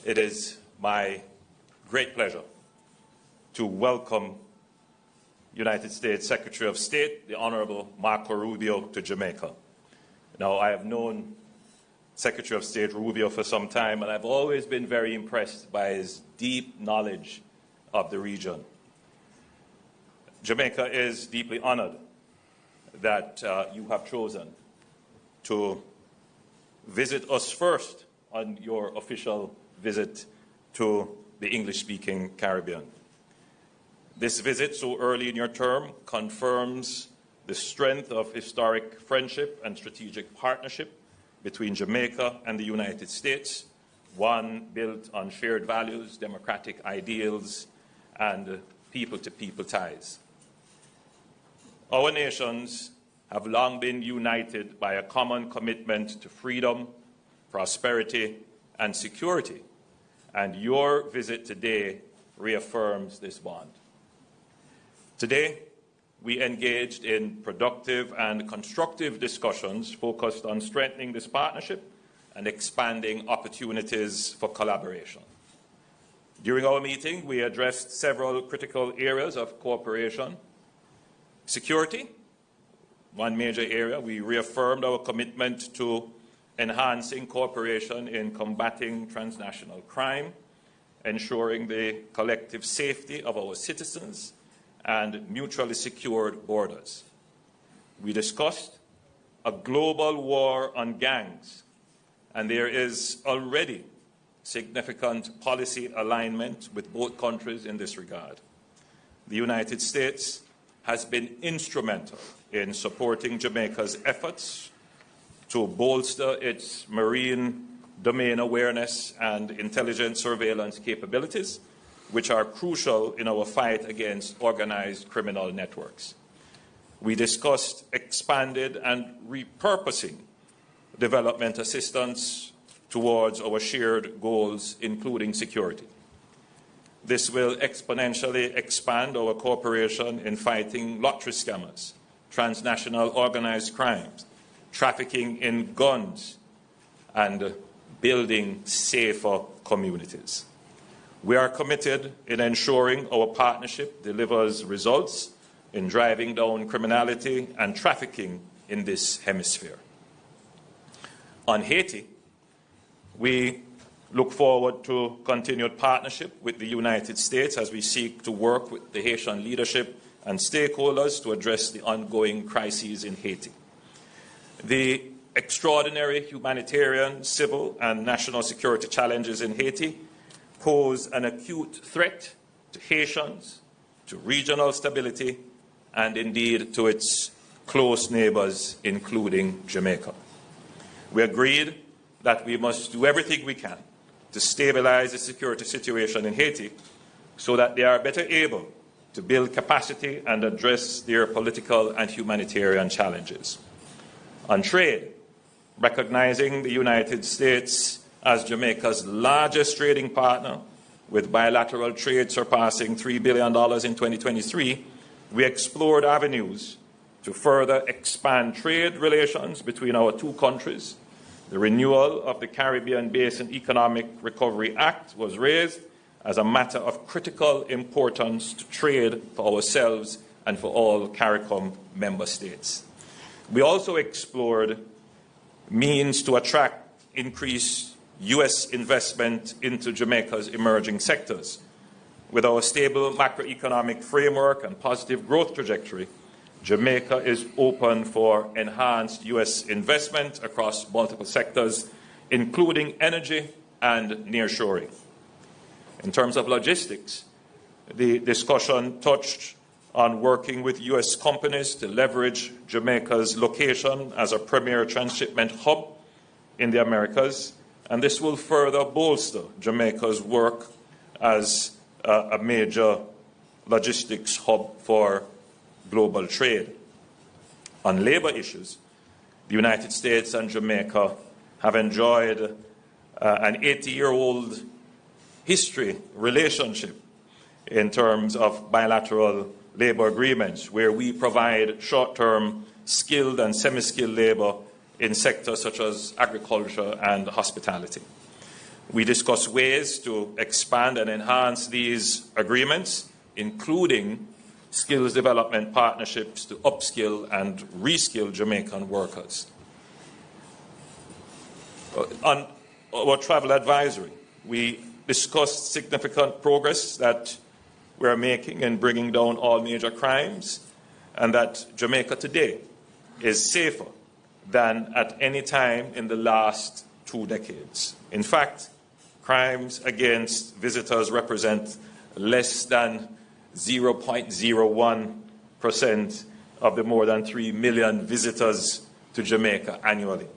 It is my great pleasure to welcome United States Secretary of State, the Honorable Marco Rubio, to Jamaica. Now, I have known Secretary of State Rubio for some time, and I've always been very impressed by his deep knowledge of the region. Jamaica is deeply honored that you have chosen to visit us first on your official visit to the English-speaking Caribbean. This visit so early in your term confirms the strength of historic friendship and strategic partnership between Jamaica and the United States, one built on shared values, democratic ideals, and people-to-people ties. Our nations have long been united by a common commitment to freedom, prosperity, and security, and your visit today reaffirms this bond. Today, we engaged in productive and constructive discussions focused on strengthening this partnership and expanding opportunities for collaboration. During our meeting, we addressed several critical areas of cooperation. Security, one major area. We reaffirmed our commitment to enhancing cooperation in combating transnational crime, ensuring the collective safety of our citizens, and mutually secured borders. We discussed a global war on gangs, and there is already significant policy alignment with both countries in this regard. The United States has been instrumental in supporting Jamaica's efforts to bolster its marine domain awareness and intelligence surveillance capabilities, which are crucial in our fight against organized criminal networks. We discussed expanded and repurposing development assistance towards our shared goals, including security. This will exponentially expand our cooperation in fighting lottery scammers, transnational organized crimes, trafficking in guns, and building safer communities. We are committed in ensuring our partnership delivers results in driving down criminality and trafficking in this hemisphere. On Haiti, we look forward to continued partnership with the United States as we seek to work with the Haitian leadership and stakeholders to address the ongoing crises in Haiti. The extraordinary humanitarian, civil, and national security challenges in Haiti pose an acute threat to Haitians, to regional stability, and indeed to its close neighbors, including Jamaica. We agreed that we must do everything we can to stabilize the security situation in Haiti so that they are better able to build capacity and address their political and humanitarian challenges. On trade, recognizing the United States as Jamaica's largest trading partner, with bilateral trade surpassing $3 billion in 2023, we explored avenues to further expand trade relations between our two countries. The renewal of the Caribbean Basin Economic Recovery Act was raised as a matter of critical importance to trade for ourselves and for all CARICOM member states. We also explored means to attract increased U.S. investment into Jamaica's emerging sectors. With our stable macroeconomic framework and positive growth trajectory, Jamaica is open for enhanced U.S. investment across multiple sectors, including energy and nearshoring. In terms of logistics, the discussion touched on working with U.S. companies to leverage Jamaica's location as a premier transshipment hub in the Americas, and this will further bolster Jamaica's work as a major logistics hub for global trade. On labor issues, the United States and Jamaica have enjoyed an 80-year-old history relationship in terms of bilateral labor agreements, where we provide short-term skilled and semi-skilled labor in sectors such as agriculture and hospitality. We discussed ways to expand and enhance these agreements, including skills development partnerships to upskill and reskill Jamaican workers. On our travel advisory, we discussed significant progress that we're making in bringing down all major crimes, and that Jamaica today is safer than at any time in the last 2 decades. In fact, crimes against visitors represent less than 0.01% of the more than 3 million visitors to Jamaica annually.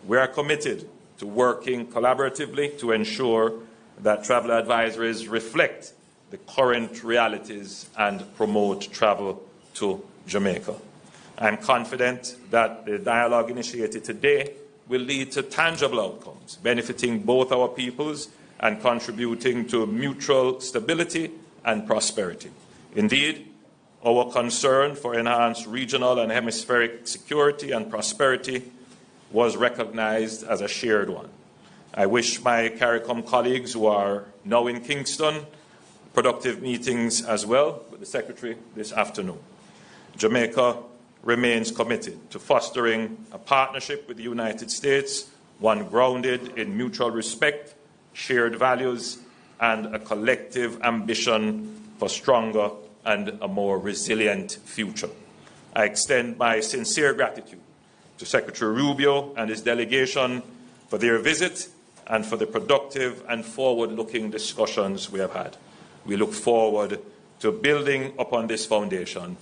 We are committed to working collaboratively to ensure that travel advisories reflect the current realities and promote travel to Jamaica. I'm confident that the dialogue initiated today will lead to tangible outcomes, benefiting both our peoples and contributing to mutual stability and prosperity. Indeed, our concern for enhanced regional and hemispheric security and prosperity was recognized as a shared one. I wish my CARICOM colleagues who are now in Kingston productive meetings as well with the Secretary this afternoon. Jamaica remains committed to fostering a partnership with the United States, one grounded in mutual respect, shared values, and a collective ambition for stronger and a more resilient future. I extend my sincere gratitude to Secretary Rubio and his delegation for their visit and for the productive and forward-looking discussions we have had. We look forward to building upon this foundation,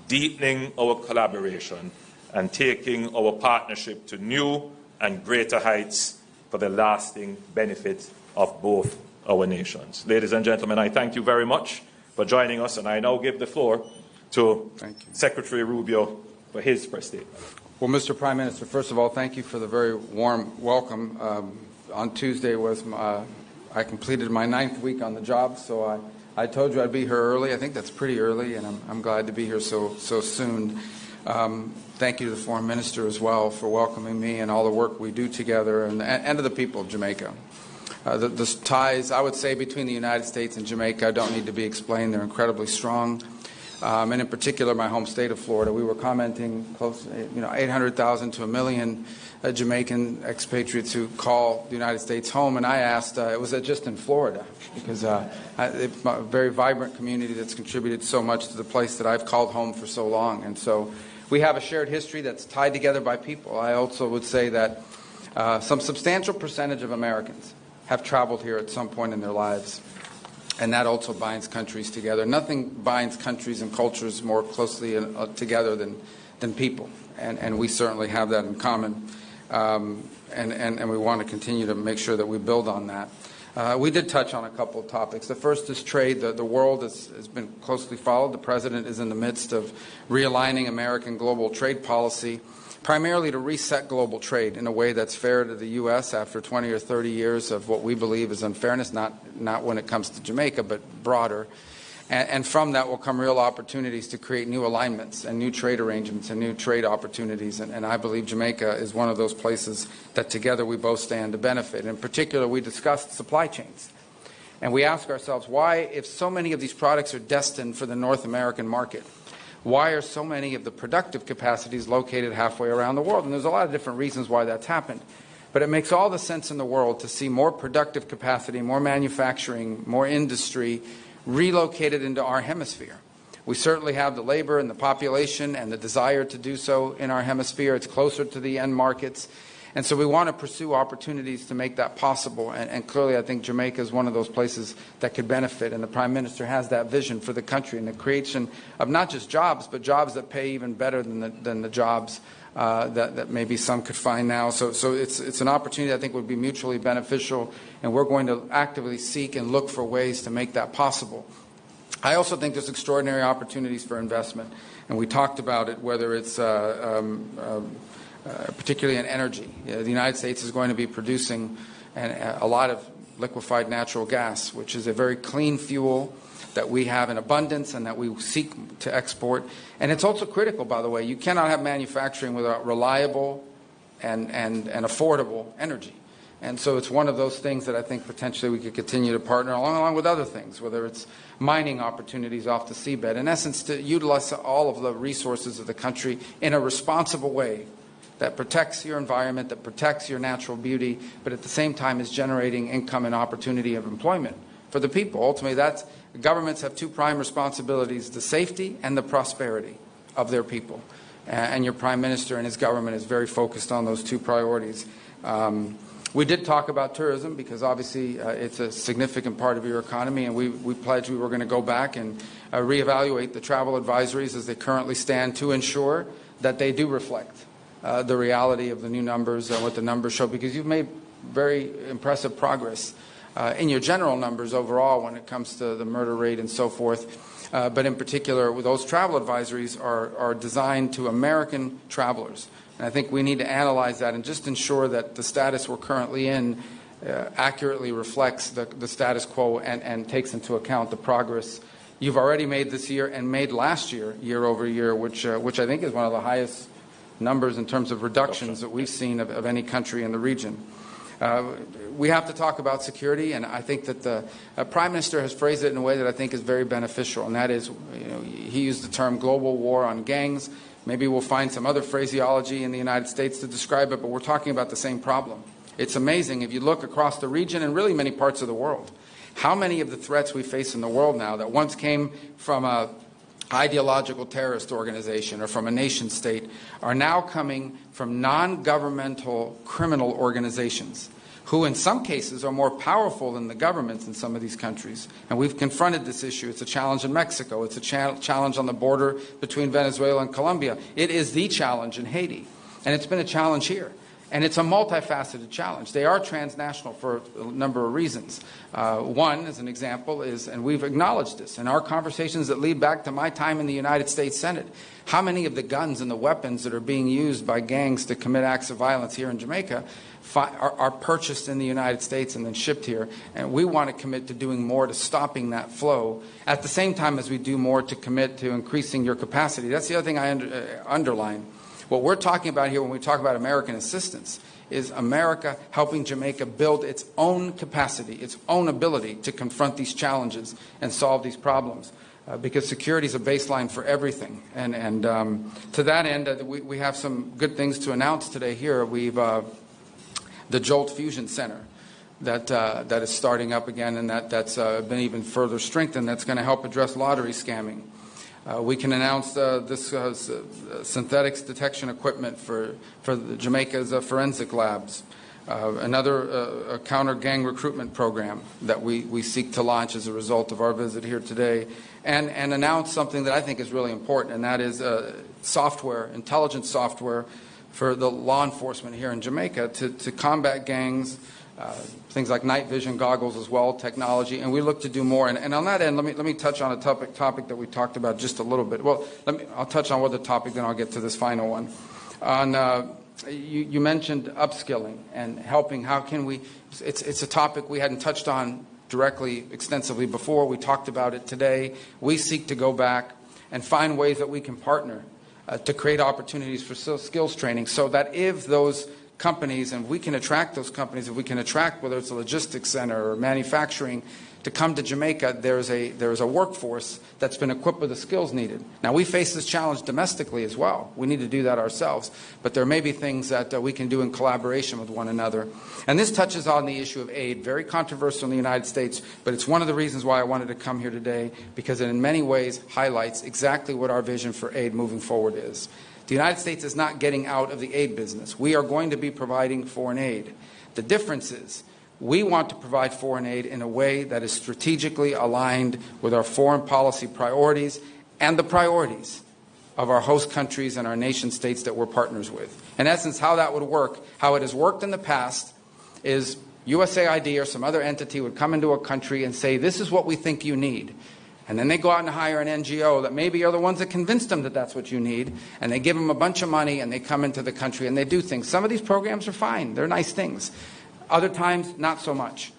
deepening our collaboration, and taking our partnership to new and greater heights for the lasting benefit of both our nations. Ladies and gentlemen, I thank you very much for joining us, and I now give the floor to Secretary Rubio for his press statement. Well, Mr. Prime Minister, first of all, thank you for the very warm welcome. On Tuesday I completed my 9th week on the job, so I told you I'd be here early. I think that's pretty early, and I'm glad to be here so soon. Thank you to the Foreign Minister as well for welcoming me and all the work we do together, and to the people of Jamaica. The ties, I would say, between the United States and Jamaica don't need to be explained. They're incredibly strong. And in particular, my home state of Florida, we were commenting close, 800,000 to 1 million Jamaican expatriates who call the United States home. And I asked, was it just in Florida? Because it's a very vibrant community that's contributed so much to the place that I've called home for so long. And so we have a shared history that's tied together by people. I also would say that some substantial percentage of Americans have traveled here at some point in their lives. And that also binds countries together. Nothing binds countries and cultures more closely together than people. And we certainly have that in common. And we want to continue to make sure that we build on that. We did touch on a couple of topics. The first is trade. The world has been closely followed. The President is in the midst of realigning American global trade policy, primarily to reset global trade in a way that's fair to the U.S. after 20 or 30 years of what we believe is unfairness, not when it comes to Jamaica, but broader. And from that will come real opportunities to create new alignments and new trade arrangements and new trade opportunities. And I believe Jamaica is one of those places that together we both stand to benefit. In particular, we discussed supply chains. And we ask ourselves, why, if so many of these products are destined for the North American market, why are so many of the productive capacities located halfway around the world? And there's a lot of different reasons why that's happened. But it makes all the sense in the world to see more productive capacity, more manufacturing, more industry relocated into our hemisphere. We certainly have the labor and the population and the desire to do so in our hemisphere. It's closer to the end markets. And so we want to pursue opportunities to make that possible. And clearly I think Jamaica is one of those places that could benefit. And the Prime Minister has that vision for the country and the creation of not just jobs, but jobs that pay even better than the jobs that maybe some could find now. So it's an opportunity I think would be mutually beneficial. And we're going to actively seek and look for ways to make that possible. I also think there's extraordinary opportunities for investment. And we talked about it, whether it's particularly in energy. The United States is going to be producing a lot of liquefied natural gas, which is a very clean fuel that we have in abundance and that we seek to export. And it's also critical, by the way. You cannot have manufacturing without reliable and affordable energy. And so it's one of those things that I think potentially we could continue to partner along with other things, whether it's mining opportunities off the seabed. In essence, to utilize all of the resources of the country in a responsible way that protects your environment, that protects your natural beauty, but at the same time is generating income and opportunity of employment for the people. Ultimately, governments have two prime responsibilities: the safety and the prosperity of their people. And your Prime Minister and his government is very focused on those two priorities. We did talk about tourism because obviously it's a significant part of your economy, and we pledged we were going to go back and reevaluate the travel advisories as they currently stand to ensure that they do reflect the reality of the new numbers and what the numbers show, because you've made very impressive progress in your general numbers overall when it comes to the murder rate and so forth. But in particular, those travel advisories are designed to American travelers. And I think we need to analyze that and just ensure that the status we're currently in accurately reflects the status quo and takes into account the progress you've already made this year and made last year, year over year, which I think is one of the highest numbers in terms of reductions that we've seen of any country in the region. We have to talk about security, and I think that the Prime Minister has phrased it in a way that I think is very beneficial, and that is, he used the term global war on gangs. Maybe we'll find some other phraseology in the United States to describe it, but we're talking about the same problem. It's amazing if you look across the region and really many parts of the world, how many of the threats we face in the world now that once came from a ideological terrorist organization or from a nation state are now coming from non-governmental criminal organizations who in some cases are more powerful than the governments in some of these countries. And we've confronted this issue. It's a challenge in Mexico. It's a challenge on the border between Venezuela and Colombia. It is the challenge in Haiti. And it's been a challenge here. And it's a multifaceted challenge. They are transnational for a number of reasons. One, as an example, is, and we've acknowledged this, in our conversations that lead back to my time in the United States Senate, how many of the guns and the weapons that are being used by gangs to commit acts of violence here in Jamaica are purchased in the United States and then shipped here. And we want to commit to doing more to stopping that flow at the same time as we do more to commit to increasing your capacity. That's the other thing I underline. What we're talking about here when we talk about American assistance is America helping Jamaica build its own capacity, its own ability to confront these challenges and solve these problems. Because security is a baseline for everything. And to that end, we have some good things to announce today here. We've the Jolt Fusion Center that is starting up again, and that's been even further strengthened. That's going to help address lottery scamming. We can announce this synthetics detection equipment for Jamaica's forensic labs. Another counter-gang recruitment program that we seek to launch as a result of our visit here today. And announce something that I think is really important, and that is software, intelligence software for the law enforcement here in Jamaica to combat gangs, things like night vision goggles as well, technology, and we look to do more. And on that end, let me touch on a topic that we talked about just a little bit. Well, I'll touch on one other topic, then I'll get to this final one. You mentioned upskilling and helping. How can we? It's a topic we hadn't touched on directly, extensively before. We talked about it today. We seek to go back and find ways that we can partner to create opportunities for skills training, so that if those companies, and we can attract those companies, if we can attract, whether it's a logistics center or manufacturing, to come to Jamaica, there's a workforce that's been equipped with the skills needed. Now, we face this challenge domestically as well. We need to do that ourselves. But there may be things that we can do in collaboration with one another. And this touches on the issue of aid, very controversial in the United States, but it's one of the reasons why I wanted to come here today, because it in many ways highlights exactly what our vision for aid moving forward is. The United States is not getting out of the aid business. We are going to be providing foreign aid. The difference is we want to provide foreign aid in a way that is strategically aligned with our foreign policy priorities and the priorities of our host countries and our nation states that we're partners with. In essence, how that would work, how it has worked in the past, is USAID or some other entity would come into a country and say, this is what we think you need. And then they go out and hire an NGO that maybe are the ones that convinced them that that's what you need, and they give them a bunch of money and they come into the country and they do things. Some of these programs are fine. They're nice things. Other times, not so much.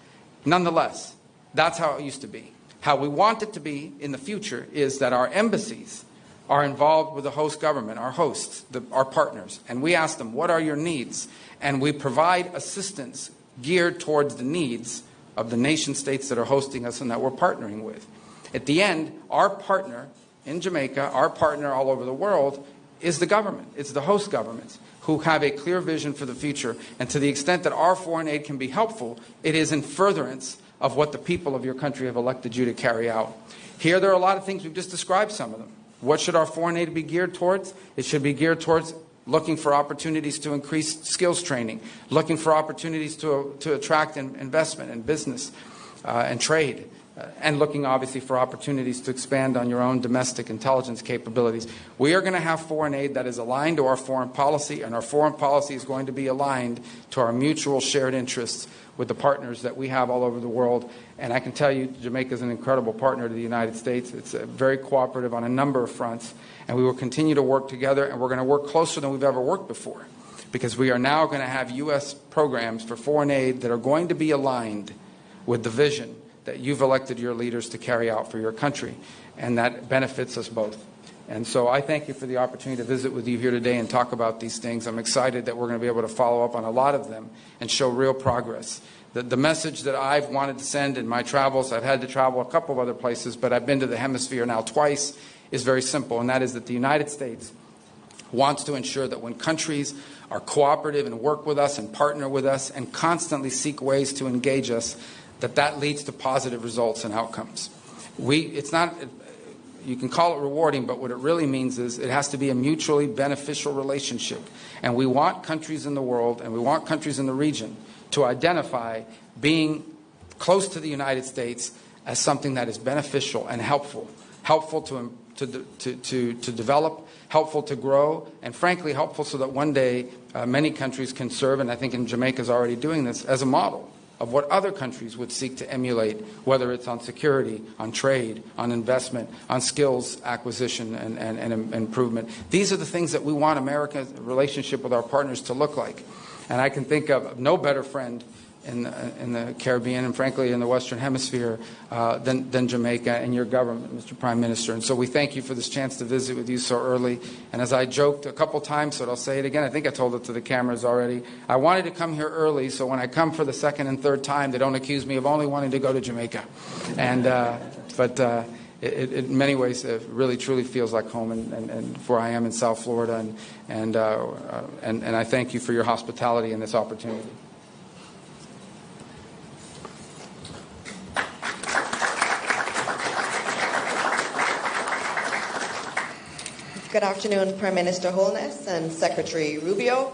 Nonetheless, that's how it used to be. How we want it to be in the future is that our embassies are involved with the host government, our hosts, our partners, and we ask them, what are your needs? And we provide assistance geared towards the needs of the nation states that are hosting us and that we're partnering with. At the end, our partner in Jamaica, our partner all over the world, is the government. It's the host governments who have a clear vision for the future. And to the extent that our foreign aid can be helpful, it is in furtherance of what the people of your country have elected you to carry out. Here, there are a lot of things. We've just described some of them. What should our foreign aid be geared towards? It should be geared towards looking for opportunities to increase skills training, looking for opportunities to attract investment and business and trade, and looking obviously for opportunities to expand on your own domestic intelligence capabilities. We are going to have foreign aid that is aligned to our foreign policy, and our foreign policy is going to be aligned to our mutual shared interests with the partners that we have all over the world. And I can tell you, Jamaica is an incredible partner to the United States. It's very cooperative on a number of fronts, and we will continue to work together, and we're going to work closer than we've ever worked before, because we are now going to have U.S. programs for foreign aid that are going to be aligned with the vision that you've elected your leaders to carry out for your country, and that benefits us both. And so I thank you for the opportunity to visit with you here today and talk about these things. I'm excited that we're going to be able to follow up on a lot of them and show real progress. The message that I've wanted to send in my travels, I've had to travel a couple of other places, but I've been to the hemisphere now twice, is very simple, and that is that the United States wants to ensure that when countries are cooperative and work with us and partner with us and constantly seek ways to engage us, that leads to positive results and outcomes. It's not, you can call it rewarding, but what it really means is it has to be a mutually beneficial relationship. And we want countries in the world, and we want countries in the region to identify being close to the United States as something that is beneficial and helpful to develop, helpful to grow, and frankly helpful so that one day many countries can serve, and I think in Jamaica is already doing this, as a model of what other countries would seek to emulate, whether it's on security, on trade, on investment, on skills acquisition and improvement. These are the things that we want America's relationship with our partners to look like. And I can think of no better friend in the Caribbean and frankly in the Western Hemisphere than Jamaica and your government, Mr. Prime Minister. And so we thank you for this chance to visit with you so early. And as I joked a couple times, but I'll say it again, I think I told it to the cameras already, I wanted to come here early so when I come for the second and third time, they don't accuse me of only wanting to go to Jamaica. And it in many ways it really truly feels like home, and where I am in South Florida, and I thank you for your hospitality and this opportunity. Good afternoon, Prime Minister Holness and Secretary Rubio.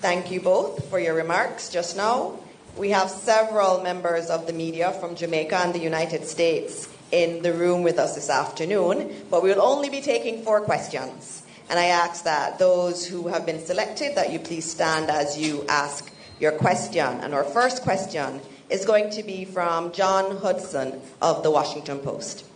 Thank you both for your remarks just now. We have several members of the media from Jamaica and the United States in the room with us this afternoon, but we will only be taking 4 questions. And I ask that those who have been selected, that you please stand as you ask your question. And our first question is going to be from John Hudson of the Washington Post.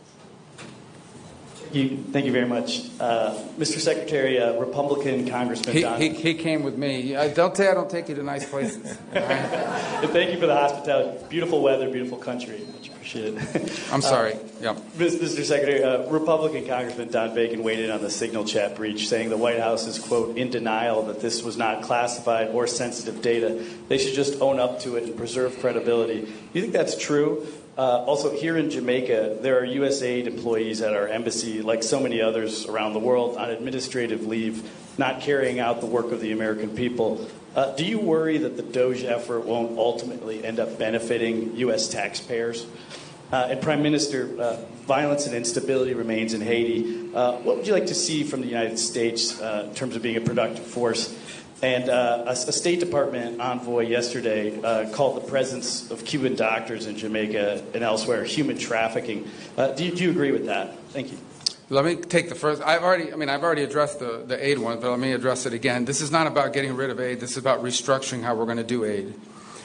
Thank you very much. Mr. Secretary, Republican Congressman Don... He came with me. Don't say I don't take you to nice places. Thank you for the hospitality. Beautiful weather, beautiful country. Much appreciated. I'm sorry. Yeah. Mr. Secretary, Republican Congressman Don Bacon weighed in on the Signal chat breach, saying the White House is, quote, in denial that this was not classified or sensitive data. They should just own up to it and preserve credibility. Do you think that's true? Also, here in Jamaica, there are USAID employees at our embassy, like so many others around the world, on administrative leave, not carrying out the work of the American people. Do you worry that the DOGE effort won't ultimately end up benefiting U.S. taxpayers? And Prime Minister, violence and instability remains in Haiti. What would you like to see from the United States in terms of being a productive force? And a State Department envoy yesterday called the presence of Cuban doctors in Jamaica and elsewhere human trafficking. Do you agree with that? Thank you. Let me take the first. I've already addressed the aid one, but let me address it again. This is not about getting rid of aid. This is about restructuring how we're going to do aid.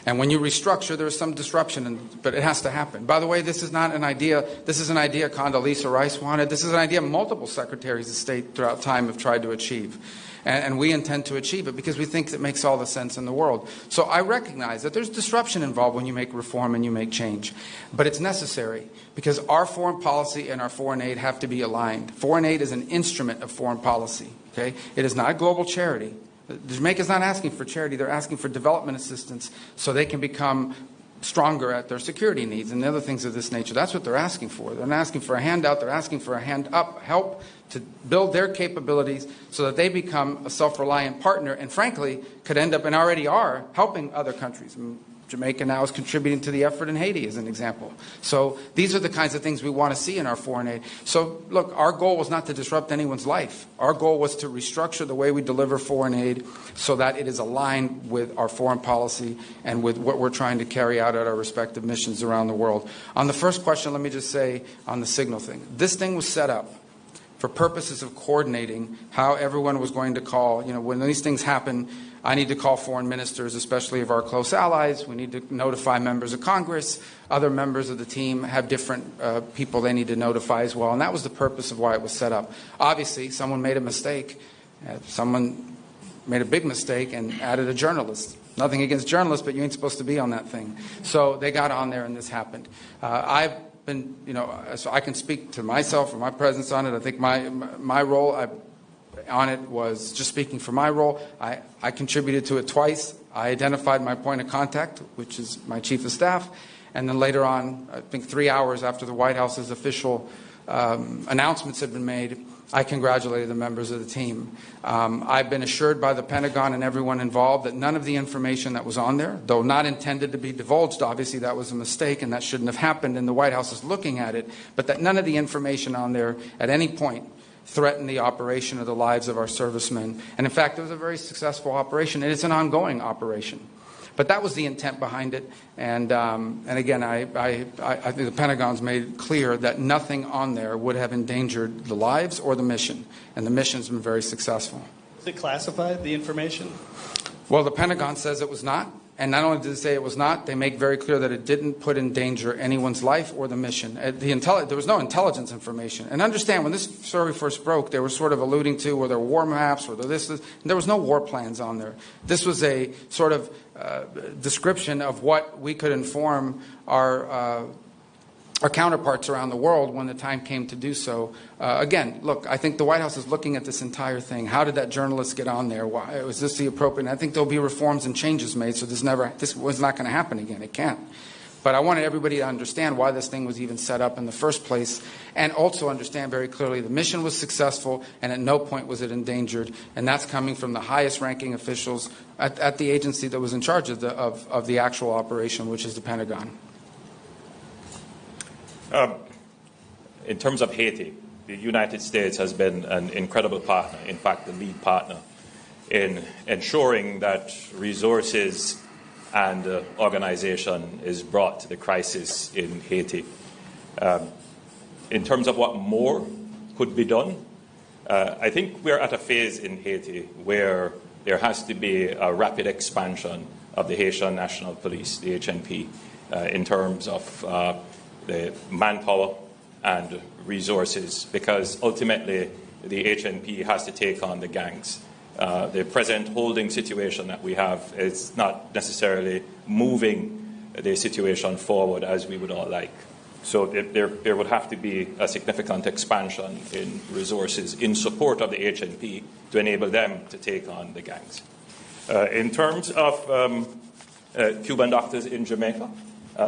And when you restructure, there's some disruption, but it has to happen. By the way, this is not an idea. This is an idea Condoleezza Rice wanted. This is an idea multiple secretaries of state throughout time have tried to achieve. And we intend to achieve it because we think it makes all the sense in the world. So I recognize that there's disruption involved when you make reform and you make change. But it's necessary because our foreign policy and our foreign aid have to be aligned. Foreign aid is an instrument of foreign policy. Okay? It is not a global charity. Jamaica's not asking for charity. They're asking for development assistance so they can become stronger at their security needs and other things of this nature. That's what they're asking for. They're not asking for a handout. They're asking for a hand up, help to build their capabilities so that they become a self-reliant partner and, frankly, could end up and already are helping other countries. Jamaica now is contributing to the effort in Haiti, as an example. So these are the kinds of things we want to see in our foreign aid. So, look, our goal was not to disrupt anyone's life. Our goal was to restructure the way we deliver foreign aid so that it is aligned with our foreign policy and with what we're trying to carry out at our respective missions around the world. On the first question, let me just say on the signal thing. This thing was set up for purposes of coordinating how everyone was going to call. You know, when these things happen, I need to call foreign ministers, especially of our close allies. We need to notify members of Congress. Other members of the team have different people they need to notify as well. And that was the purpose of why it was set up. Obviously, someone made a mistake. Someone made a big mistake and added a journalist. Nothing against journalists, but you ain't supposed to be on that thing. So they got on there and this happened. I've been, so I can speak to myself or my presence on it. I think my role on it was just speaking for my role. I contributed to it twice. I identified my point of contact, which is my chief of staff. And then later on, I think 3 hours after the White House's official announcements had been made, I congratulated the members of the team. I've been assured by the Pentagon and everyone involved that none of the information that was on there, though not intended to be divulged, obviously that was a mistake and that shouldn't have happened, and the White House is looking at it, but that none of the information on there at any point threaten the operation or the lives of our servicemen. And in fact, it was a very successful operation, and it's an ongoing operation. But that was the intent behind it. And again, I think the Pentagon's made clear that nothing on there would have endangered the lives or the mission. And the mission's been very successful. Is it classified, the information? Well, the Pentagon says it was not. And not only did they say it was not, they make very clear that it didn't put in danger anyone's life or the mission. There was no intelligence information. And understand, when this story first broke, they were sort of alluding to were there war maps, or there was no war plans on there. This was a sort of description of what we could inform our counterparts around the world when the time came to do so. Again, look, I think the White House is looking at this entire thing. How did that journalist get on there? Why was this the appropriate? And I think there'll be reforms and changes made, so this was not going to happen again. It can't. But I wanted everybody to understand why this thing was even set up in the first place, and also understand very clearly the mission was successful, and at no point was it endangered. And that's coming from the highest-ranking officials at the agency that was in charge of the actual operation, which is the Pentagon. In terms of Haiti, the United States has been an incredible partner, in fact, the lead partner, in ensuring that resources and organization is brought to the crisis in Haiti. In terms of what more could be done, I think we're at a phase in Haiti where there has to be a rapid expansion of the Haitian National Police, the HNP, in terms of the manpower and resources, because ultimately the HNP has to take on the gangs. The present holding situation that we have is not necessarily moving the situation forward as we would all like. So there would have to be a significant expansion in resources in support of the HNP to enable them to take on the gangs. In terms of Cuban doctors in Jamaica,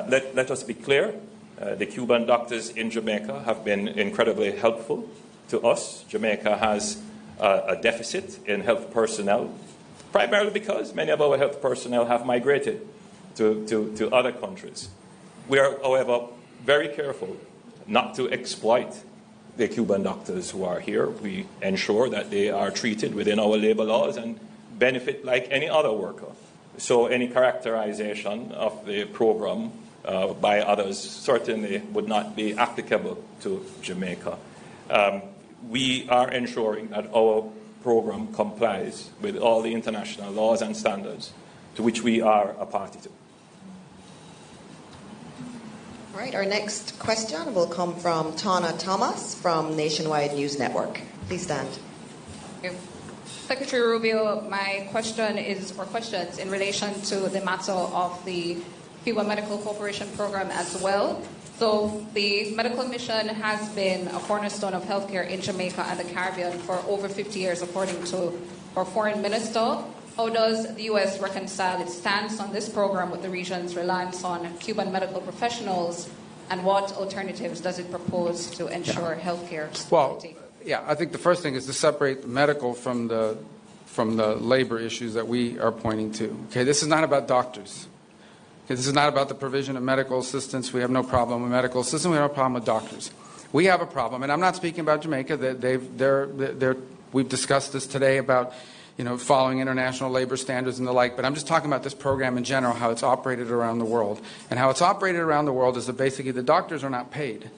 let us be clear. The Cuban doctors in Jamaica have been incredibly helpful to us. Jamaica has a deficit in health personnel, primarily because many of our health personnel have migrated to other countries. We are, however, very careful not to exploit the Cuban doctors who are here. We ensure that they are treated within our labor laws and benefit like any other worker. So any characterization of the program by others certainly would not be applicable to Jamaica. We are ensuring that our program complies with all the international laws and standards to which we are a party to. All right, our next question will come from Tana Thomas from Nationwide News Network. Please stand. Thank you. Secretary Rubio, my question is, or questions, in relation to the matter of the Cuba Medical Corporation program as well. So the medical mission has been a cornerstone of healthcare in Jamaica and the Caribbean for over 50 years, according to for Foreign Minister, how does the U.S. reconcile its stance on this program with the region's reliance on Cuban medical professionals, and what alternatives does it propose to ensure healthcare stability? Well, yeah, I think the first thing is to separate the medical from the labor issues that we are pointing to. Okay, this is not about doctors. Okay, this is not about the provision of medical assistance. We have no problem with medical assistance. We have no problem with doctors. We have a problem, and I'm not speaking about Jamaica. We've discussed this today about, following international labor standards and the like, but I'm just talking about this program in general, how it's operated around the world. And how it's operated around the world is that basically the doctors are not paid.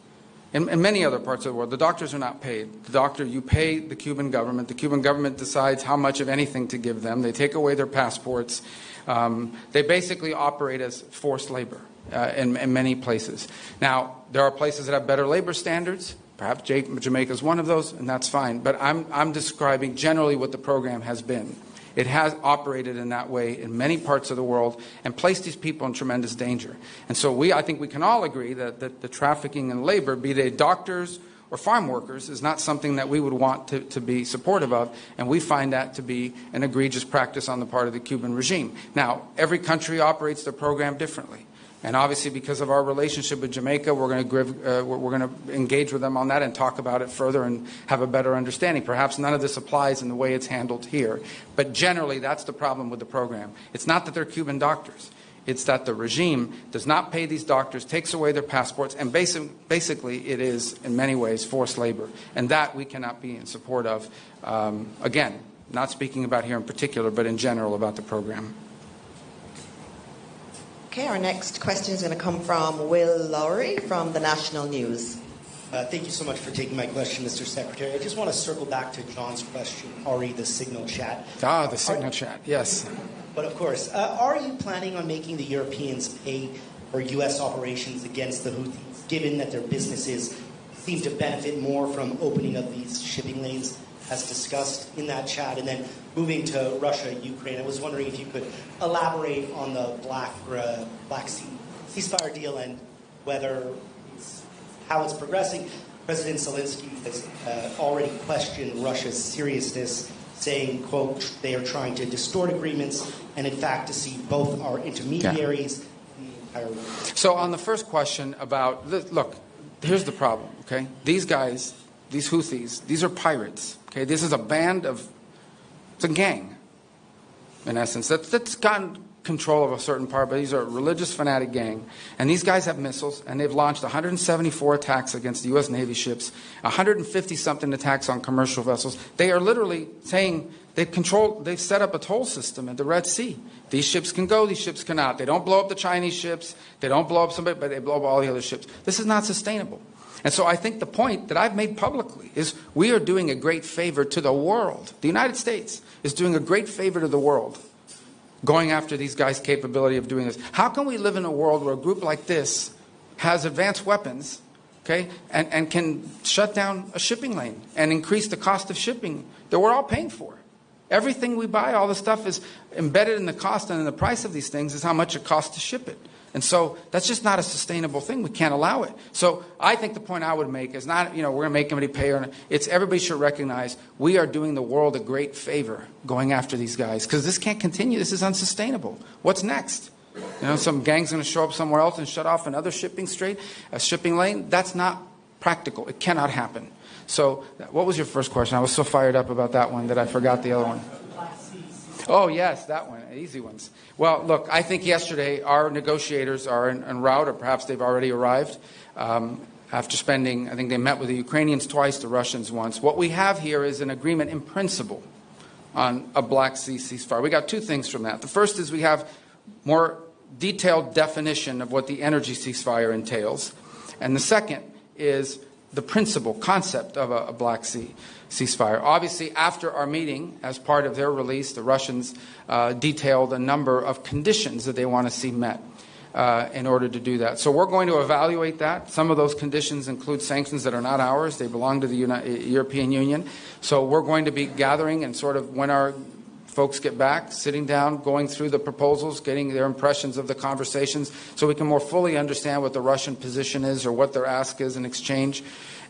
In many other parts of the world, the doctors are not paid. You pay the Cuban government. The Cuban government decides how much of anything to give them. They take away their passports. They basically operate as forced labor in many places. Now, there are places that have better labor standards. Perhaps Jamaica is one of those, and that's fine. But I'm describing generally what the program has been. It has operated in that way in many parts of the world and placed these people in tremendous danger. And so I think we can all agree that the trafficking in labor, be they doctors or farm workers, is not something that we would want to be supportive of, and we find that to be an egregious practice on the part of the Cuban regime. Now, every country operates their program differently. And obviously, because of our relationship with Jamaica, we're going to engage with them on that and talk about it further and have a better understanding. Perhaps none of this applies in the way it's handled here. But generally, that's the problem with the program. It's not that they're Cuban doctors. It's that the regime does not pay these doctors, takes away their passports, and basically it is, in many ways, forced labor. And that we cannot be in support of. Again, not speaking about here in particular, but in general about the program. Okay, our next question is going to come from Will Lowry from the National News. Thank you so much for taking my question, Mr. Secretary. I just want to circle back to John's question, the signal chat. The signal chat, yes. But of course, are you planning on making the Europeans pay for U.S. operations against the Houthis, given that their businesses seem to benefit more from opening up these shipping lanes, as discussed in that chat? And then moving to Russia, Ukraine, I was wondering if you could elaborate on the Black Sea ceasefire deal and how it's progressing. President Zelensky has already questioned Russia's seriousness, saying, quote, they are trying to distort agreements and, in fact, to see both our intermediaries in the entire world. So on the first question about, look, here's the problem, okay? These guys, these Houthis, these are pirates, okay? This is a band of, it's a gang, in essence, that's gotten control of a certain part, but these are a religious fanatic gang. And these guys have missiles, and they've launched 174 attacks against the U.S. Navy ships, 150-something attacks on commercial vessels. They are literally saying they've set up a toll system at the Red Sea. These ships can go, these ships cannot. They don't blow up the Chinese ships, they don't blow up somebody, but they blow up all the other ships. This is not sustainable. And so I think the point that I've made publicly is we are doing a great favor to the world. The United States is doing a great favor to the world, going after these guys' capability of doing this. How can we live in a world where a group like this has advanced weapons, okay, and can shut down a shipping lane and increase the cost of shipping that we're all paying for? Everything we buy, all the stuff is embedded in the cost and in the price of these things is how much it costs to ship it. And so that's just not a sustainable thing. We can't allow it. So I think the point I would make is not, we're going to make everybody pay. It's everybody should recognize we are doing the world a great favor going after these guys because this can't continue. This is unsustainable. What's next? Some gang's going to show up somewhere else and shut off another shipping lane. That's not practical. It cannot happen. So what was your first question? I was so fired up about that one that I forgot the other one. Oh, yes, that one. Easy ones. Well, look, I think yesterday our negotiators are en route, or perhaps they've already arrived, after spending, I think they met with the Ukrainians twice, the Russians once. What we have here is an agreement in principle on a Black Sea ceasefire. We got two things from that. The first is we have more detailed definition of what the energy ceasefire entails. And the second is the concept of a Black Sea ceasefire. Obviously, after our meeting, as part of their release, the Russians detailed a number of conditions that they want to see met in order to do that. So we're going to evaluate that. Some of those conditions include sanctions that are not ours. They belong to the European Union. So we're going to be gathering and sort of when our folks get back, sitting down, going through the proposals, getting their impressions of the conversations so we can more fully understand what the Russian position is or what their ask is in exchange.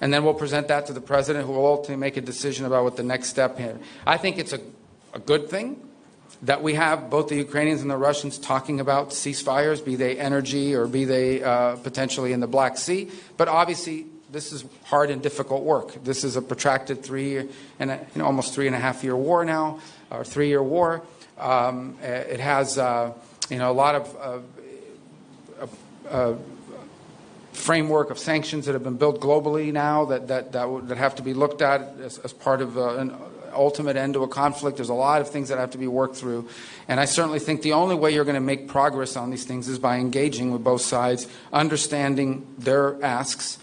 And then we'll present that to the president who will ultimately make a decision about what the next step is. I think it's a a good thing that we have both the Ukrainians and the Russians talking about ceasefires, be they energy or be they potentially in the Black Sea. But obviously, this is hard and difficult work. This is a protracted almost 3.5-year war now, or 3-year war. It has a lot of framework of sanctions that have been built globally now that have to be looked at as part of an ultimate end to a conflict. There's a lot of things that have to be worked through. And I certainly think the only way you're going to make progress on these things is by engaging with both sides, understanding their asks,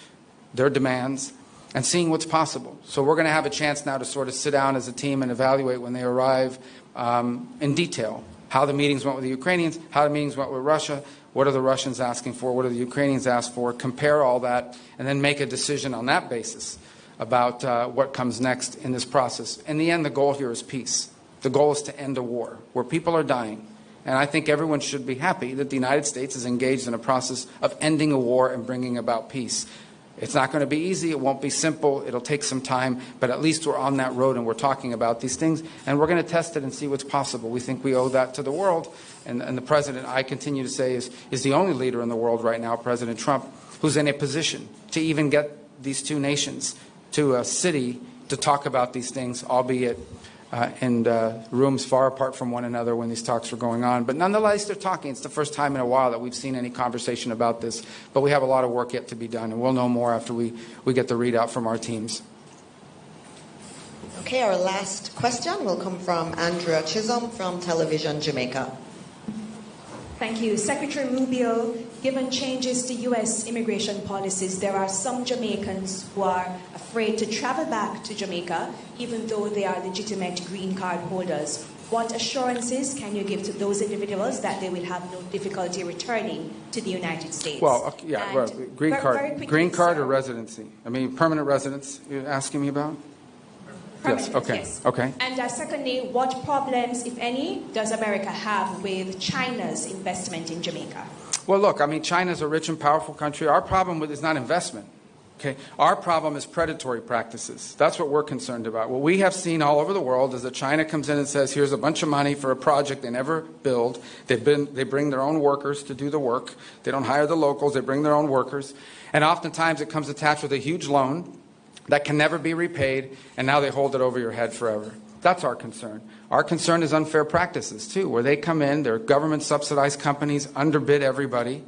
their demands, and seeing what's possible. So we're going to have a chance now to sort of sit down as a team and evaluate when they arrive in detail how the meetings went with the Ukrainians, how the meetings went with Russia, what are the Russians asking for, what are the Ukrainians asked for, compare all that, and then make a decision on that basis about what comes next in this process. In the end, the goal here is peace. The goal is to end a war where people are dying. And I think everyone should be happy that the United States is engaged in a process of ending a war and bringing about peace. It's not going to be easy. It won't be simple. It'll take some time. But at least we're on that road and we're talking about these things. And we're going to test it and see what's possible. We think we owe that to the world. And the president, I continue to say, is the only leader in the world right now, President Trump, who's in a position to even get these two nations to a city to talk about these things, albeit in rooms far apart from one another when these talks are going on. But nonetheless, they're talking. It's the first time in a while that we've seen any conversation about this. But we have a lot of work yet to be done, and we'll know more after we get the readout from our teams. Okay, our last question will come from Andrea Chisholm from Television Jamaica. Thank you. Secretary Rubio, given changes to U.S. immigration policies, there are some Jamaicans who are afraid to travel back to Jamaica, even though they are legitimate green card holders. What assurances can you give to those individuals that they will have no difficulty returning to the United States? Well, green card or residency? I mean, permanent residence you're asking me about? Yes, okay. Yes. Okay. And secondly, what problems, if any, does America have with China's investment in Jamaica? Well, look, I mean, China's a rich and powerful country. Our problem with it is not investment. Okay? Our problem is predatory practices. That's what we're concerned about. What we have seen all over the world is that China comes in and says, here's a bunch of money for a project they never build. They bring their own workers to do the work. They don't hire the locals. They bring their own workers. And oftentimes it comes attached with a huge loan that can never be repaid, and now they hold it over your head forever. That's our concern. Our concern is unfair practices, too, where they come in, they're government-subsidized companies, underbid everybody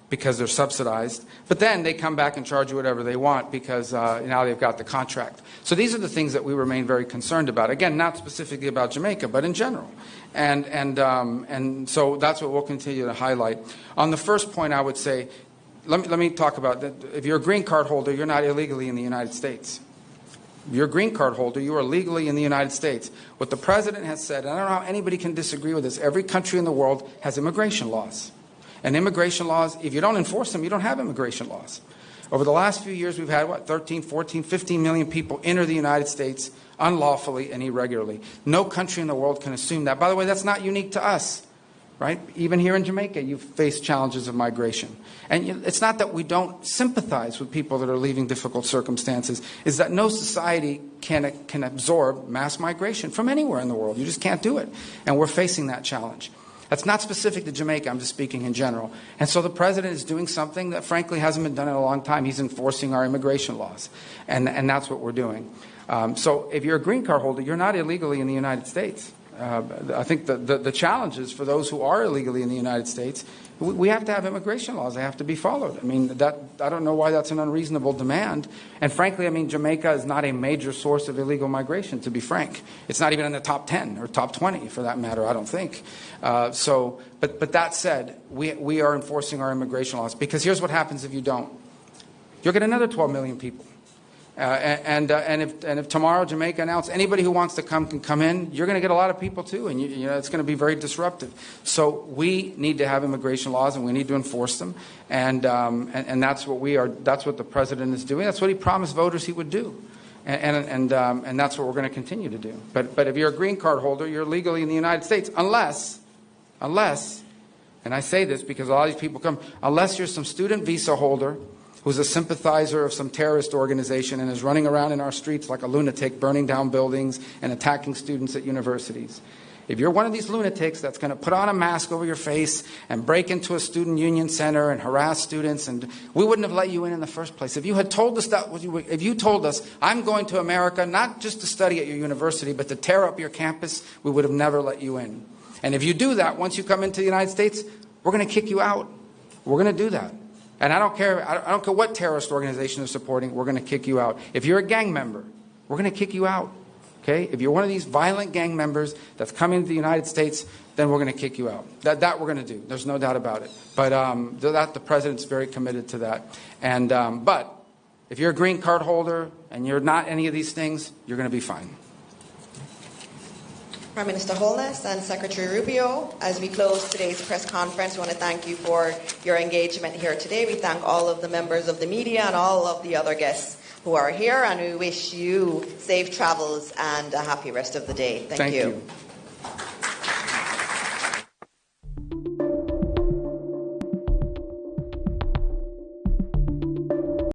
because they're subsidized, but then they come back and charge you whatever they want because now they've got the contract. So these are the things that we remain very concerned about. Again, not specifically about Jamaica, but in general. And so that's what we'll continue to highlight. On the first point, I would say, let me talk about that. If you're a green card holder, you're not illegally in the United States. If you're a green card holder, you are legally in the United States. What the president has said, and I don't know how anybody can disagree with this, every country in the world has immigration laws. And immigration laws, if you don't enforce them, you don't have immigration laws. Over the last few years, we've had, 13, 14, 15 million people enter the United States unlawfully and irregularly. No country in the world can assume that. By the way, that's not unique to us. Right? Even here in Jamaica, you've faced challenges of migration. And it's not that we don't sympathize with people that are leaving difficult circumstances. It's that no society can absorb mass migration from anywhere in the world. You just can't do it. And we're facing that challenge. That's not specific to Jamaica. I'm just speaking in general. And so the president is doing something that, frankly, hasn't been done in a long time. He's enforcing our immigration laws. And that's what we're doing. So if you're a green card holder, you're not illegally in the United States. I think the challenge is for those who are illegally in the United States, we have to have immigration laws. They have to be followed. I mean, I don't know why that's an unreasonable demand. And frankly, I mean, Jamaica is not a major source of illegal migration, to be frank. It's not even in the top 10 or top 20, for that matter, I don't think. But that said, we are enforcing our immigration laws. Because here's what happens if you don't. You'll get another 12 million people. And if tomorrow Jamaica announced anybody who wants to come can come in, you're going to get a lot of people too, and it's going to be very disruptive. So we need to have immigration laws, and we need to enforce them, and that's what we are. That's what the president is doing. That's what he promised voters he would do, and that's what we're going to continue to do. But if you're a green card holder, you're legally in the United States, unless, and I say this because a lot of these people come, unless you're some student visa holder who's a sympathizer of some terrorist organization and is running around in our streets like a lunatic, burning down buildings and attacking students at universities. If you're one of these lunatics that's going to put on a mask over your face and break into a student union center and harass students, and we wouldn't have let you in the first place. If you had told us that, if you told us, I'm going to America not just to study at your university, but to tear up your campus, we would have never let you in. And if you do that, once you come into the United States, we're going to kick you out. We're going to do that. And I don't care what terrorist organization they're supporting, we're going to kick you out. If you're a gang member, we're going to kick you out. Okay? If you're one of these violent gang members that's coming to the United States, then we're going to kick you out. That we're going to do. There's no doubt about it. But the president's very committed to that. And but if you're a green card holder and you're not any of these things, you're going to be fine. Prime Minister Holness and Secretary Rubio, as we close today's press conference, we want to thank you for your engagement here today. We thank all of the members of the media and all of the other guests who are here, and we wish you safe travels and a happy rest of the day. Thank you.